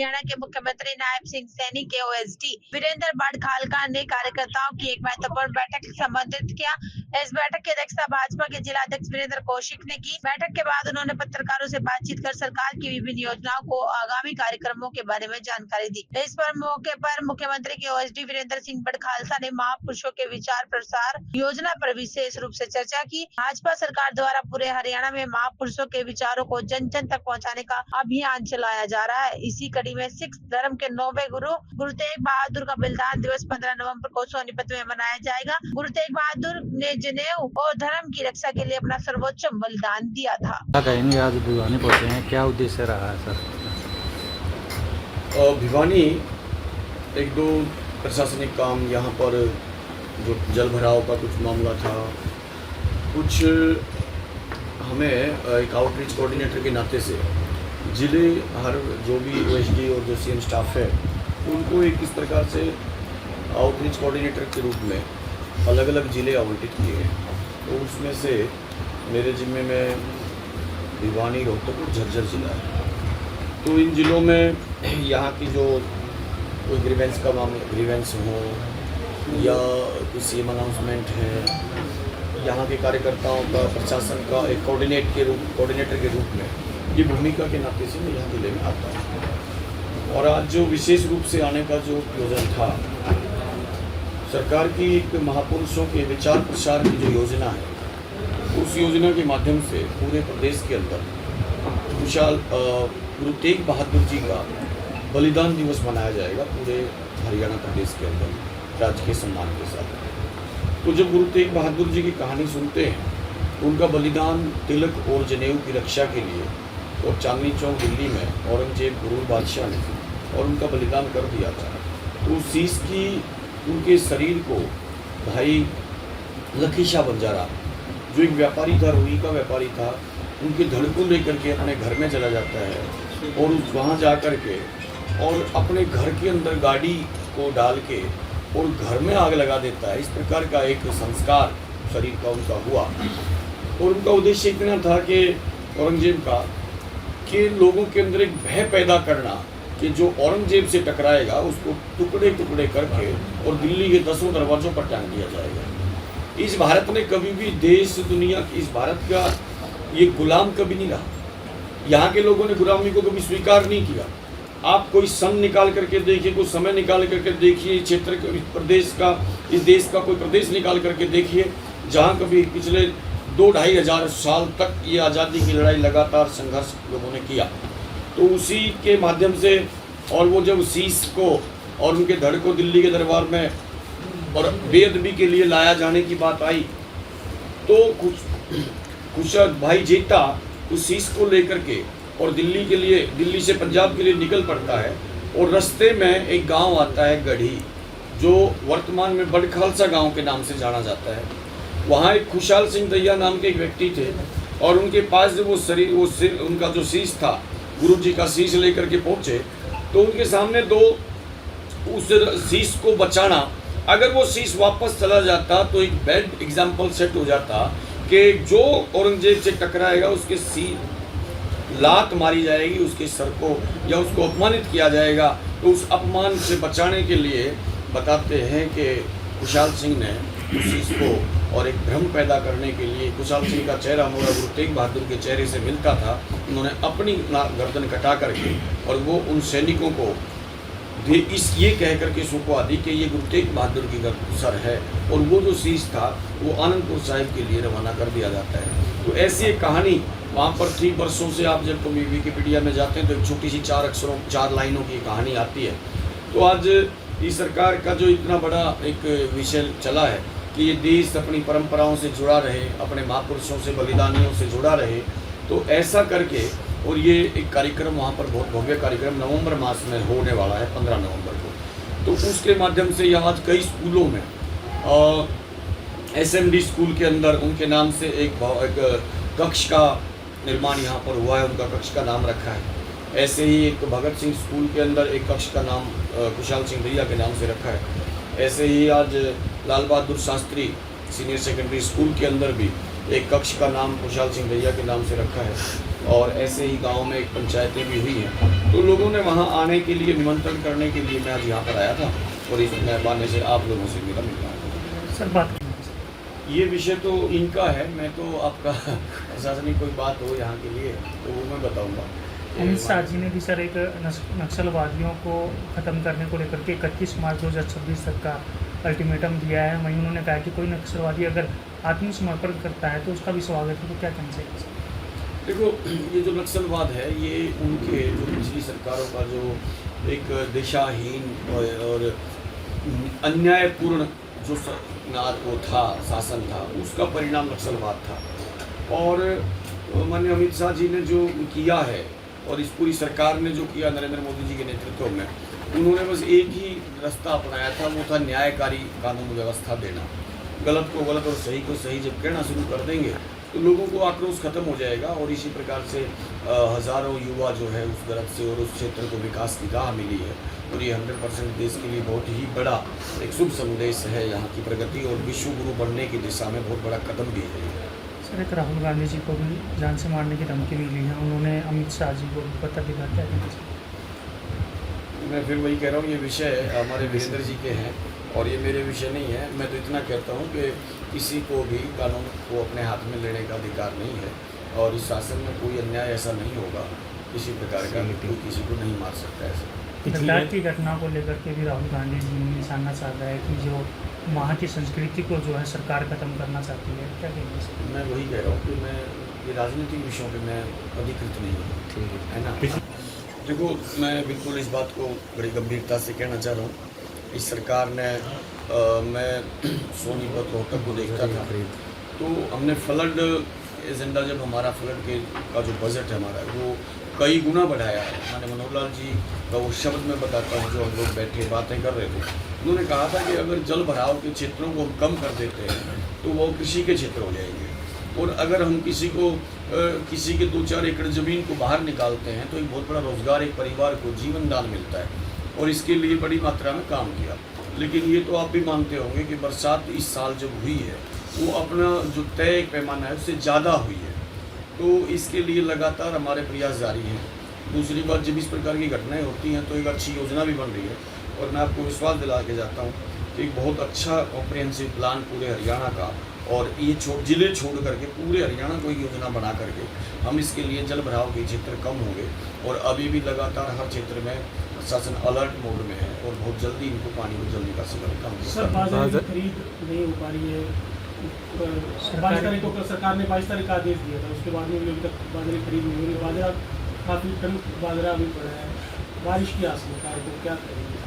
हरियाणा के मुख्यमंत्री नायब सिंह सैनी के ओएसडी वीरेंद्र बड़खालका ने कार्यकर्ताओं की एक महत्वपूर्ण बैठक संबोधित किया। इस बैठक की अध्यक्षता भाजपा के जिला अध्यक्ष वीरेंद्र कौशिक ने की। बैठक के बाद उन्होंने पत्रकारों से बातचीत कर सरकार की विभिन्न योजनाओं को आगामी कार्यक्रमों के बारे में जानकारी दी। इस पर मौके पर मुख्यमंत्री के ओएसडी वीरेंद्र सिंह बड़खालसा ने महापुरुषों के विचार प्रसार योजना पर विशेष रूप से चर्चा की। भाजपा सरकार द्वारा पूरे हरियाणा में महापुरुषों के विचारों को जन जन तक पहुँचाने का अभियान चलाया जा रहा है। इसी कड़ी में सिख धर्म के 9वें गुरु तेग बहादुर का बलिदान दिवस 15 नवंबर को सोनीपत में मनाया जाएगा। गुरु तेग बहादुर ने जनेऊ और धर्म की रक्षा के लिए अपना सर्वोच्च बलिदान दिया था। कहेंगे आज भिवानी पहुंचे हैं, क्या उद्देश्य रहा है सर? भिवानी एक दो प्रशासनिक काम, यहाँ पर जो जल भराव का कुछ मामला था, कुछ हमें एक आउटरीच कोऑर्डिनेटर के नाते से जिले हर जो भी ओएसडी और जो सीएम स्टाफ है उनको एक इस प्रकार से आउटरीच कोऑर्डिनेटर के रूप में अलग अलग ज़िले आवंटित किए हैं। तो उसमें से मेरे ज़िम्मे में भिवानी, रोहतक और झज्जर ज़िला है। तो इन ज़िलों में यहाँ की जो कोई ग्रीवेंस का मामला, ग्रीवेंस हो या कोई सीएम अनाउंसमेंट है, यहाँ के कार्यकर्ताओं का, प्रशासन का एक कोऑर्डिनेटर के रूप में ये भूमिका के नाते से मैं यहाँ जिले में आता हूँ। और आज जो विशेष रूप से आने का जो योजना था, सरकार की एक महापुरुषों के विचार प्रसार की जो योजना है, उस योजना के माध्यम से पूरे प्रदेश के अंदर विशाल गुरु तेग बहादुर जी का बलिदान दिवस मनाया जाएगा पूरे हरियाणा प्रदेश के अंदर राजकीय सम्मान के साथ। तो जब गुरु तेग बहादुर जी की कहानी सुनते हैं तो उनका बलिदान तिलक और जनेऊ की रक्षा के लिए और चांदनी चौक दिल्ली में औरंगजेब गुरूर बादशाह ने और उनका बलिदान कर दिया था। तो उस चीज़ की उनके शरीर को भाई लखी शाह बंजारा, जो एक व्यापारी था, रुई का व्यापारी था, उनके धड़ को लेकर के अपने घर में चला जाता है और वहाँ जा कर के और अपने घर के अंदर गाड़ी को डाल के और घर में आग लगा देता है। इस प्रकार का एक संस्कार शरीर का उनका हुआ। और उनका उद्देश्य इतना था कि औरंगजेब का कि लोगों के अंदर एक भय पैदा करना कि जो औरंगजेब से टकराएगा उसको टुकड़े टुकड़े करके और दिल्ली के 10 दरवाज़ों पर टांग दिया जाएगा। इस भारत ने कभी भी देश दुनिया की, इस भारत का ये गुलाम कभी नहीं रहा। यहाँ के लोगों ने गुलामी को कभी स्वीकार नहीं किया। आप कोई सन निकाल करके देखिए, कोई समय निकाल करके देखिए, क्षेत्र के प्रदेश का, इस देश का कोई प्रदेश निकाल करके देखिए जहाँ कभी पिछले 2-2.5 हज़ार साल तक ये आज़ादी की लड़ाई लगातार संघर्ष लोगों ने किया। तो उसी के माध्यम से, और वो जब शीश को और उनके धड़ को दिल्ली के दरबार में और बेअदबी के लिए लाया जाने की बात आई तो कुछ भाई जीता उस शीश को लेकर के और दिल्ली के लिए, दिल्ली से पंजाब के लिए निकल पड़ता है। और रास्ते में एक गांव आता है गढ़ी, जो वर्तमान में बड़खालसा गांव के नाम से जाना जाता है। वहाँ एक खुशहाल सिंह दैया नाम के एक व्यक्ति थे और उनके पास जब वो सिर उनका जो शीश था, गुरु जी का शीश लेकर के पहुँचे तो उनके सामने दो, उस शीश को बचाना, अगर वो शीश वापस चला जाता तो एक बैड एग्जाम्पल सेट हो जाता कि जो औरंगजेब से टकराएगा उसके लात मारी जाएगी, उसके सर को या उसको अपमानित किया जाएगा। तो उस अपमान से बचाने के लिए बताते हैं कि खुशहाल सिंह ने उस चीज़ को और एक भ्रम पैदा करने के लिए, खुशहाल सिंह का चेहरा मोड़ा गुरु तेग बहादुर के चेहरे से मिलता था, उन्होंने अपनी गर्दन कटा करके और वो उन सैनिकों को ये कह करके सुखवा दी कि ये गुरु तेग बहादुर की सर है और वो जो शीश था वो आनंदपुर साहिब के लिए रवाना कर दिया जाता है। तो ऐसी एक कहानी वहाँ पर 3 वर्षों से, आप जब कभी विकिपीडिया में जाते हैं तो एक छोटी सी 4 अक्षरों 4 लाइनों की कहानी आती है। तो आज इस सरकार का जो इतना बड़ा एक विषय चला है कि ये देश अपनी परंपराओं से जुड़ा रहे, अपने महापुरुषों से, बलिदानियों से जुड़ा रहे, तो ऐसा करके और ये एक कार्यक्रम वहाँ पर बहुत भव्य कार्यक्रम नवंबर मास में होने वाला है 15 नवंबर को। तो उसके माध्यम से यहाँ आज कई स्कूलों में SMD स्कूल के अंदर उनके नाम से एक कक्ष का निर्माण यहाँ पर हुआ है, उनका कक्ष का नाम रखा है। ऐसे ही एक भगत सिंह स्कूल के अंदर एक कक्ष का नाम खुशहाल सिंह दैया के नाम से रखा है। ऐसे ही आज Lal Bahadur Shastri senior secondary school के अंदर भी एक कक्ष का नाम खुशहाल सिंह दैया के नाम से रखा है। और ऐसे ही गांव में एक पंचायतें भी हुई हैं। तो लोगों ने वहां आने के लिए निमंत्रण करने के लिए मैं आज यहाँ पर आया था और इस मेहरबानी से आप लोगों से मिला मिल रहा हूँ। सर बात ये विषय तो इनका है, मैं तो आपका प्रशासनिक कोई बात हो यहाँ के लिए तो वो मैं बताऊँगा। अमित शाह जी ने भी सर एक नक्सलवादियों को ख़त्म करने को लेकर के 31 मार्च 2026 तक का अल्टीमेटम दिया है। वहीं उन्होंने कहा कि कोई नक्सलवादी अगर आत्मसमर्पण करता है तो उसका भी स्वागत है। तो क्या कहना चाहिए सर? देखो, ये जो नक्सलवाद है ये उनके जो पिछली सरकारों का जो एक दिशाहीन और अन्यायपूर्ण जो वो था, शासन था, उसका परिणाम नक्सलवाद था। और माननीय अमित शाह जी ने जो किया है और इस पूरी सरकार ने जो किया नरेंद्र मोदी जी के नेतृत्व में, उन्होंने बस एक ही रास्ता अपनाया था, वो था न्यायकारी कानून व्यवस्था देना। गलत को गलत और सही को सही जब कहना शुरू कर देंगे तो लोगों को आक्रोश खत्म हो जाएगा और इसी प्रकार से हज़ारों युवा जो है उस गलत से और उस क्षेत्र को विकास की राह मिली है। और ये 100% देश के लिए बहुत ही बड़ा एक शुभ संदेश है यहाँ की प्रगति और विश्व गुरु बनने की दिशा में बहुत बड़ा कदम भी है। सर एक राहुल गांधी जी को भी जान से मारने की धमकी मिली है, उन्होंने अमित शाह जी को पत्र लिखा, क्या कहना चाहिए? मैं फिर वही कह रहा हूँ, ये विषय हमारे वीरेंद्र जी के हैं और ये मेरे विषय नहीं है। मैं तो इतना कहता हूँ कि किसी को भी कानून को अपने हाथ में लेने का अधिकार नहीं है और इस शासन में कोई अन्याय ऐसा नहीं होगा, किसी प्रकार का कोई किसी को नहीं मार सकता ऐसा। लद्दाख की घटना को लेकर के भी राहुल गांधी जी ने निशाना साधा है कि जो वहाँ की संस्कृति को जो है सरकार खत्म करना चाहती है, क्या कहेंगे सर? मैं वही कह रहा हूँ कि मैं ये राजनीतिक विषयों पे मैं अधिकृत नहीं हूँ, ठीक है ना। देखो, मैं बिल्कुल इस बात को बड़ी गंभीरता से कहना चाह रहा हूँ। इस सरकार ने मैं सोनीपत रोहतक को देखता था तो हमने फ्लड एजेंडा, जब हमारा फ्लड का जो बजट है हमारा वो कई गुना बढ़ाया है। मैंने मनोहर लाल जी का वो शब्द में बताता हूँ, जो हम लोग बैठे बातें कर रहे थे, उन्होंने कहा था कि अगर जल भराव के क्षेत्रों को हम कम कर देते हैं तो वो कृषि के क्षेत्र हो जाएंगे और अगर हम किसी के 2-4 एकड़ ज़मीन को बाहर निकालते हैं तो एक बहुत बड़ा रोज़गार एक परिवार को जीवन दान मिलता है और इसके लिए बड़ी मात्रा में काम किया। लेकिन ये तो आप भी मानते होंगे कि बरसात इस साल जब हुई है वो अपना जो तय पैमाना है उससे ज़्यादा हुई है, तो इसके लिए लगातार हमारे प्रयास जारी हैं। दूसरी बात, जब इस प्रकार की घटनाएं होती हैं तो एक अच्छी योजना भी बन रही है और मैं आपको विश्वास दिला के जाता हूँ कि एक बहुत अच्छा कॉम्प्रिहेंसिव प्लान पूरे हरियाणा का और ये ज़िले छोड़ करके पूरे हरियाणा को एक योजना बना करके हम इसके लिए जल भराव के क्षेत्र कम होंगे और अभी भी लगातार हर क्षेत्र में शासन अलर्ट मोड में है और बहुत जल्दी इनको पानी को जल्दी निकासी का काम सर, बाजरे की खरीद नहीं हो पा रही है। 22 तारीख को सरकार ने 22 तारीख का आदेश दिया था, उसके बाद में अभी तक बाजरे की खरीद नहीं हो रही। बाजरा काफ़ी टन बाजरा अभी पड़ा है, बारिश की आशंका है, तो क्या करेंगे?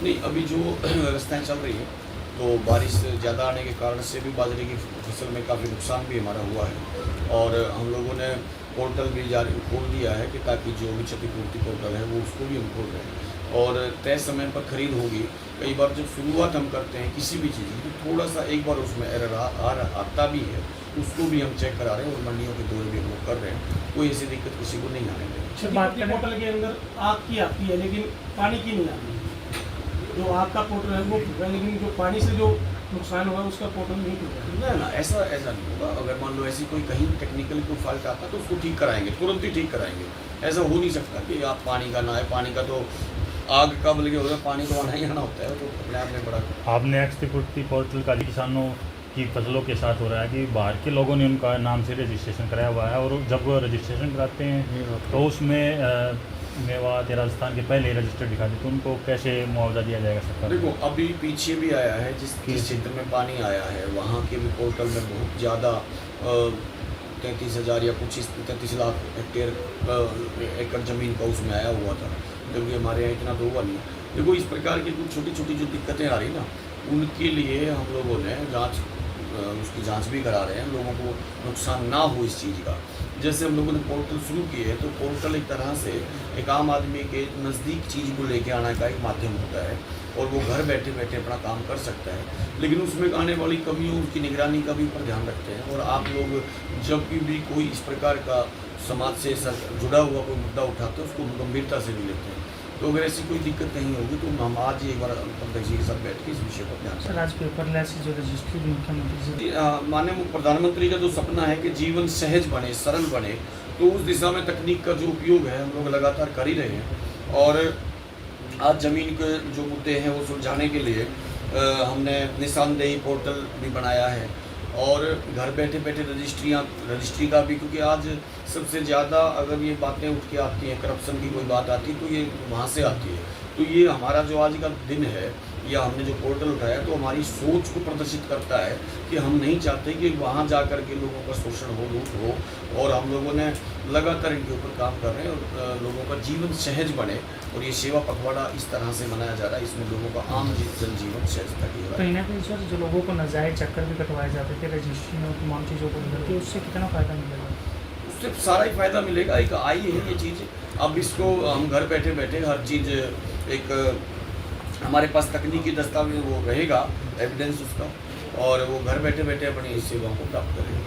नहीं, अभी जो रास्ताएँ चल रही है तो बारिश ज़्यादा आने के कारण से भी बाजरे की फसल में काफ़ी नुकसान भी हमारा हुआ है और हम लोगों ने पोर्टल भी जारी खोल दिया है कि ताकि जो भी क्षतिपूर्ति पोर्टल है वो उसको भी हम खोल रहे हैं और तय समय पर खरीद होगी। कई बार जब शुरुआत हम करते हैं किसी भी चीज़ की तो थोड़ा सा एक बार उसमें एरर आता भी है, उसको भी हम चेक करा रहे हैं और मंडियों के दौरे भी हम लोग कर रहे हैं। कोई ऐसी दिक्कत किसी को नहीं आने देंगे। क्षतिपूर्ति पोर्टल के अंदर आग की आती है लेकिन पानी की नहीं आती। जो आग का पोर्टल है वो खुल रहा है लेकिन जो पानी से जो नुकसान होगा उसका पोर्टल नहीं खुल रहा है। ना ऐसा नहीं होगा। अगर मान लो ऐसी कोई कहीं टेक्निकल कोई फॉल्ट आता तो उसको ठीक कराएंगे, तुरंत ही ठीक कराएंगे। ऐसा हो नहीं सकता कि आप पानी का ना है, पानी का तो आग का बल्कि होगा, पानी तो आना ही आना होता है, तो अपने आप में बड़ा। आपने क्षतिपूर्ति पोर्टल का किसानों की फसलों के साथ हो रहा है कि बाहर के लोगों ने उनका नाम से रजिस्ट्रेशन कराया हुआ है और जब वो रजिस्ट्रेशन कराते हैं तो उसमें मेवात या राजस्थान के पहले रजिस्टर्ड दिखाते तो उनको कैसे मुआवजा दिया जाएगा सरकार? देखो, अभी पीछे भी आया है जिस क्षेत्र में पानी आया है वहाँ के भी पोर्टल में बहुत ज़्यादा 33,000 या कुछ 33 लाख हेक्टेयर एकड़ ज़मीन का उसमें आया हुआ था, जबकि हमारे यहाँ इतना तो हुआ नहीं। देखो, इस प्रकार की कुछ छोटी छोटी जो दिक्कतें आ रही ना उनके लिए हम लोगों ने उसकी जांच भी करा रहे हैं, लोगों को नुकसान ना हो इस चीज़ का। जैसे हम लोगों ने पोर्टल शुरू किए हैं तो पोर्टल एक तरह से एक आम आदमी के नज़दीक चीज़ को लेके आने का एक माध्यम होता है और वो घर बैठे बैठे अपना काम कर सकता है, लेकिन उसमें आने वाली कमियों की निगरानी का भी ऊपर ध्यान रखते हैं। और आप लोग जब भी कोई इस प्रकार का समाज से जुड़ा हुआ कोई मुद्दा उठाते हैं उसको गंभीरता से भी लेते हैं। तो अगर ऐसी कोई दिक्कत नहीं होगी तो हम आज ही एक बार पंकज जी के साथ बैठ के इस विषय पर ध्यान सर, आज पेपरलेस जो रजिस्ट्री मुख्यमंत्री जी माननीय प्रधानमंत्री का जो सपना है कि जीवन सहज बने, सरल बने तो उस दिशा में तकनीक का जो उपयोग है हम लोग लगातार कर ही रहे हैं। और आज ज़मीन के जो मुद्दे हैं वो सुलझाने के लिए हमने निशानदेही पोर्टल भी बनाया है और घर बैठे बैठे रजिस्ट्री का भी, क्योंकि आज सबसे ज़्यादा अगर ये बातें उठ के आती हैं, करप्शन की कोई बात आती है तो ये वहाँ से आती है। तो ये हमारा जो आज का दिन है या हमने जो पोर्टल उठाया तो हमारी सोच को प्रदर्शित करता है कि हम नहीं चाहते कि वहाँ जा कर के लोगों का शोषण हो, लूट हो, और हम लोगों ने लगातार इनके ऊपर काम कर रहे हैं और लोगों का जीवन सहज बने। और ये सेवा पखवाड़ा इस तरह से मनाया जा रहा है, इसमें लोगों का आम जनजीवन सहजता की हो रहा है। कहीं ना कहीं सर जो लोगों को नाजायज चक्कर भी कटवाए जाते थे रजिस्ट्री और तमाम चीज़ों को लेकर के, उससे कितना फ़ायदा मिलेगा? उससे सारा ही फ़ायदा मिलेगा। एक आई है ये चीज़, अब इसको हम घर बैठे बैठे हर चीज़ एक हमारे पास तकनीकी दस्तावेज वो रहेगा, एविडेंस उसका, और वो घर बैठे बैठे अपनी सेवाओं को प्राप्त करेंगे।